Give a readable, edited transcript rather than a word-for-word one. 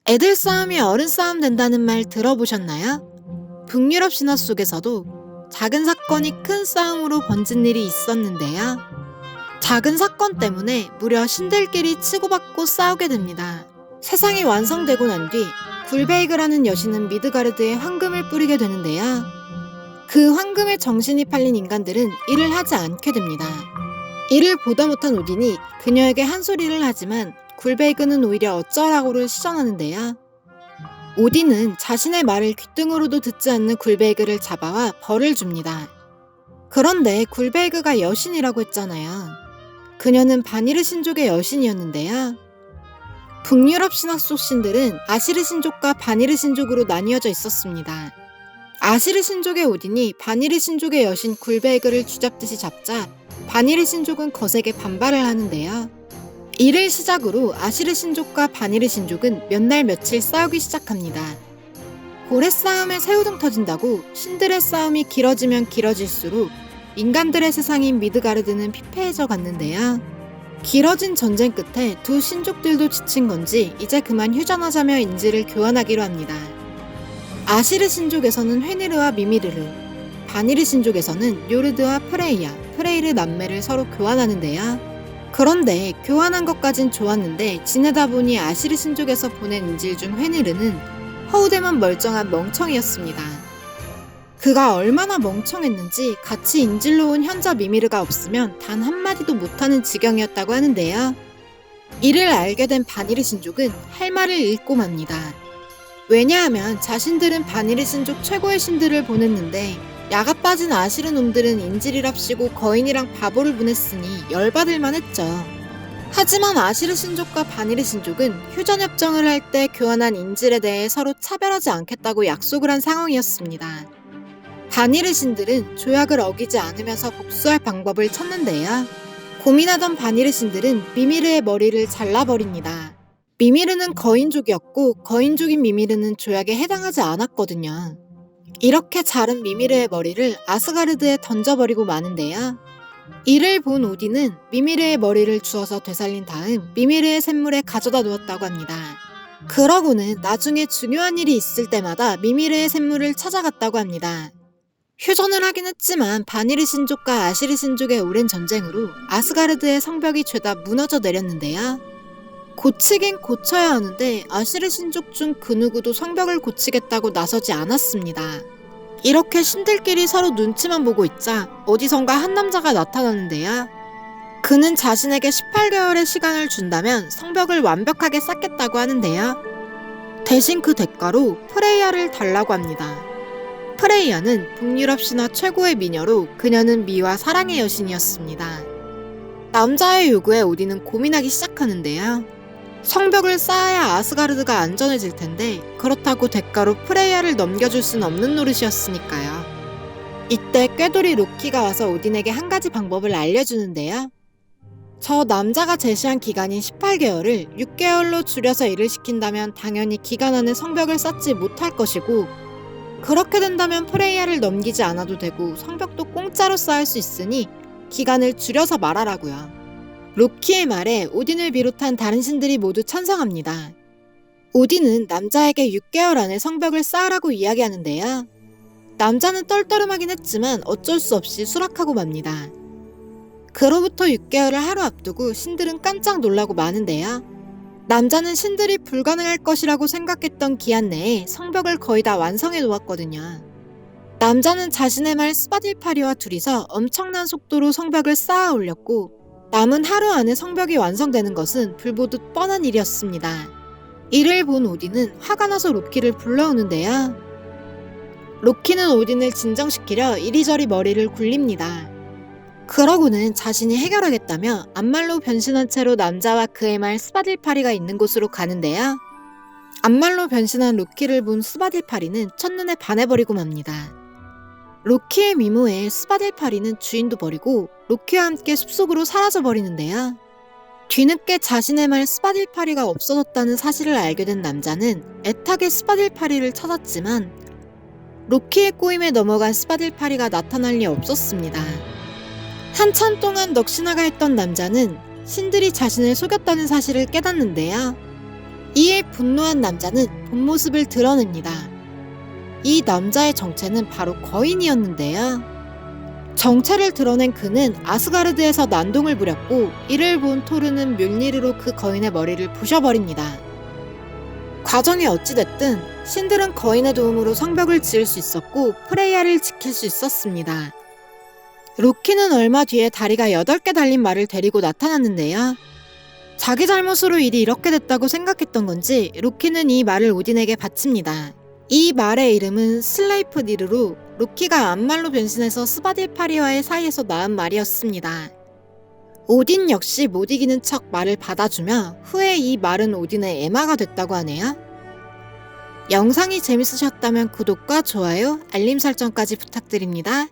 애들 싸움이 어른 싸움 된다는 말 들어보셨나요? 북유럽 신화 속에서도 작은 사건이 큰 싸움으로 번진 일이 있었는데요. 작은 사건 때문에 무려 신들끼리 치고받고 싸우게 됩니다. 세상이 완성되고 난 뒤 굴베이그라는 여신은 미드가르드에 황금을 뿌리게 되는데요. 그 황금에 정신이 팔린 인간들은 일을 하지 않게 됩니다. 이를 보다 못한 오딘이 그녀에게 한 소리를 하지만 굴베이그는 오히려 어쩌라고를 시전하는데요. 오딘은 자신의 말을 귓등으로도 듣지 않는 굴베이그를 잡아와 벌을 줍니다. 그런데 굴베이그가 여신이라고 했잖아요. 그녀는 바니르 신족의 여신이었는데요. 북유럽 신화 속 신들은 아시르 신족과 바니르 신족으로 나뉘어져 있었습니다. 아시르 신족의 오딘이 바니르 신족의 여신 굴베이그를 쥐잡듯이 잡자 바니르 신족은 거세게 반발을 하는데요. 이를 시작으로 아시르 신족과 바니르 신족은 몇 날 며칠 싸우기 시작합니다. 고래 싸움에 새우등 터진다고 신들의 싸움이 길어지면 길어질수록 인간들의 세상인 미드가르드는 피폐해져 갔는데요. 길어진 전쟁 끝에 두 신족들도 지친 건지 이제 그만 휴전하자며 인지를 교환하기로 합니다. 아시르 신족에서는 회니르와 미미르르, 바니르 신족에서는 요르드와 프레이야, 프레이르 남매를 서로 교환하는데요. 그런데 교환한 것까진 좋았는데 지내다 보니 아시르 신족에서 보낸 인질 중 회니르는 허우대만 멀쩡한 멍청이였습니다. 그가 얼마나 멍청했는지 같이 인질로 온 현자 미미르가 없으면 단 한마디도 못하는 지경이었다고 하는데요. 이를 알게 된 바니르 신족은 할 말을 잃고 맙니다. 왜냐하면 자신들은 바니르 신족 최고의 신들을 보냈는데 야가 빠진 아시르 놈들은 인질이랍시고 거인이랑 바보를 보냈으니 열받을만 했죠. 하지만 아시르 신족과 바니르 신족은 휴전협정을 할 때 교환한 인질에 대해 서로 차별하지 않겠다고 약속을 한 상황이었습니다. 바니르 신들은 조약을 어기지 않으면서 복수할 방법을 찾는데요. 고민하던 바니르 신들은 미미르의 머리를 잘라버립니다. 미미르는 거인족이었고 거인족인 미미르는 조약에 해당하지 않았거든요. 이렇게 자른 미미르의 머리를 아스가르드에 던져버리고 마는데요. 이를 본 오딘은 미미르의 머리를 주워서 되살린 다음 미미르의 샘물에 가져다 놓았다고 합니다. 그러고는 나중에 중요한 일이 있을 때마다 미미르의 샘물을 찾아갔다고 합니다. 휴전을 하긴 했지만 바니르 신족과 아시르 신족의 오랜 전쟁으로 아스가르드의 성벽이 죄다 무너져 내렸는데요. 고치긴 고쳐야 하는데 아시르 신족 중 그 누구도 성벽을 고치겠다고 나서지 않았습니다. 이렇게 신들끼리 서로 눈치만 보고 있자 어디선가 한 남자가 나타나는데요. 그는 자신에게 18개월의 시간을 준다면 성벽을 완벽하게 쌓겠다고 하는데요. 대신 그 대가로 프레이야를 달라고 합니다. 프레이야는 북유럽 신화 최고의 미녀로 그녀는 미와 사랑의 여신이었습니다. 남자의 요구에 오딘은 고민하기 시작하는데요. 성벽을 쌓아야 아스가르드가 안전해질 텐데 그렇다고 대가로 프레이야를 넘겨줄 순 없는 노릇이었으니까요. 이때 꾀돌이 로키가 와서 오딘에게 한 가지 방법을 알려주는데요. 저 남자가 제시한 기간인 18개월을 6개월로 줄여서 일을 시킨다면 당연히 기간 안에 성벽을 쌓지 못할 것이고 그렇게 된다면 프레이야를 넘기지 않아도 되고 성벽도 공짜로 쌓을 수 있으니 기간을 줄여서 말하라고요. 로키의 말에 오딘을 비롯한 다른 신들이 모두 찬성합니다. 오딘은 남자에게 6개월 안에 성벽을 쌓으라고 이야기하는데요. 남자는 떨떠름하긴 했지만 어쩔 수 없이 수락하고 맙니다. 그로부터 6개월을 하루 앞두고 신들은 깜짝 놀라고 마는데요. 남자는 신들이 불가능할 것이라고 생각했던 기한 내에 성벽을 거의 다 완성해 놓았거든요. 남자는 자신의 말 스바딜파리와 둘이서 엄청난 속도로 성벽을 쌓아 올렸고 남은 하루 안에 성벽이 완성되는 것은 불보듯 뻔한 일이었습니다. 이를 본 오딘은 화가 나서 로키를 불러오는데요. 로키는 오딘을 진정시키려 이리저리 머리를 굴립니다. 그러고는 자신이 해결하겠다며 암말로 변신한 채로 남자와 그의 말 스바딜파리가 있는 곳으로 가는데요. 암말로 변신한 로키를 본 스바딜파리는 첫눈에 반해버리고 맙니다. 로키의 미모에 스바딜파리는 주인도 버리고 로키와 함께 숲속으로 사라져버리는데요. 뒤늦게 자신의 말 스바딜파리가 없어졌다는 사실을 알게 된 남자는 애타게 스바딜파리를 찾았지만 로키의 꼬임에 넘어간 스바딜파리가 나타날 리 없었습니다. 한참 동안 넋이 나가 했던 남자는 신들이 자신을 속였다는 사실을 깨닫는데요. 이에 분노한 남자는 본 모습을 드러냅니다. 이 남자의 정체는 바로 거인이었는데요. 정체를 드러낸 그는 아스가르드에서 난동을 부렸고 이를 본 토르는 뮬니르로 그 거인의 머리를 부셔버립니다. 과정이 어찌됐든 신들은 거인의 도움으로 성벽을 지을 수 있었고 프레이야를 지킬 수 있었습니다. 로키는 얼마 뒤에 다리가 8개 달린 말을 데리고 나타났는데요. 자기 잘못으로 일이 이렇게 됐다고 생각했던 건지 로키는 이 말을 오딘에게 바칩니다. 이 말의 이름은 슬레이프니르로 로키가 암말로 변신해서 스바딜파리와의 사이에서 낳은 말이었습니다. 오딘 역시 못 이기는 척 말을 받아주며 후에 이 말은 오딘의 애마가 됐다고 하네요. 영상이 재밌으셨다면 구독과 좋아요, 알림 설정까지 부탁드립니다.